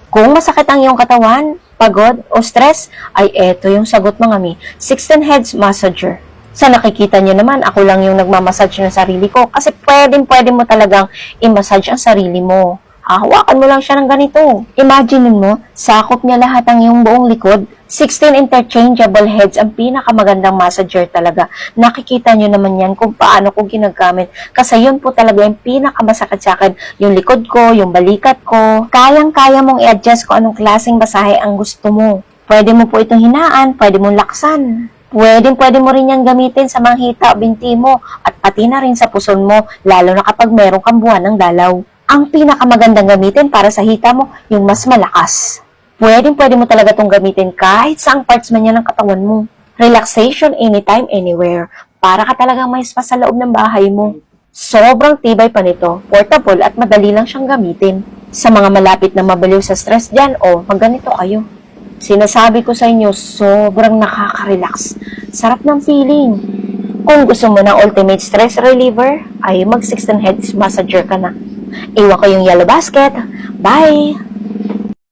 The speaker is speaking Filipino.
Kung masakit ang iyong katawan, pagod o stress, ay eto yung sagot mga mi, 16 Heads Massager. Sa nakikita nyo naman, ako lang yung nagmamassage ng sarili ko kasi pwede mo talagang i-massage ang sarili mo. Hahawakan mo lang siya ng ganito. Imagine mo, sakop niya lahat ang iyong buong likod. 16 interchangeable heads ang pinakamagandang massager talaga. Nakikita nyo naman yan kung paano ko ginagamit. Kasi yun po talaga yung pinakamasakit sa akin. Yung likod ko, yung balikat ko. Kayang-kaya mong i-adjust kung anong klaseng masahe ang gusto mo. Pwede mo po itong hinaan, pwede mong laksan. Pwede mo rin yan gamitin sa mga hita o binti mo at pati na rin sa puson mo, lalo na kapag meron kang buwan ng dalaw. Ang pinakamagandang gamitin para sa hita mo, yung mas malakas. Pwede mo talaga itong gamitin kahit saang parts man yan ng katawan mo. Relaxation anytime, anywhere. Para ka talagang may spa sa loob ng bahay mo. Sobrang tibay pa nito, portable at madali lang siyang gamitin. Sa mga malapit na mabaliw sa stress dyan, magganito kayo. Sinasabi ko sa inyo, sobrang nakaka-relax. Sarap ng feeling. Kung gusto mo ng ultimate stress reliever, ay mag 16 Heads Massager ka na. Iwan ko yung yellow basket. Bye!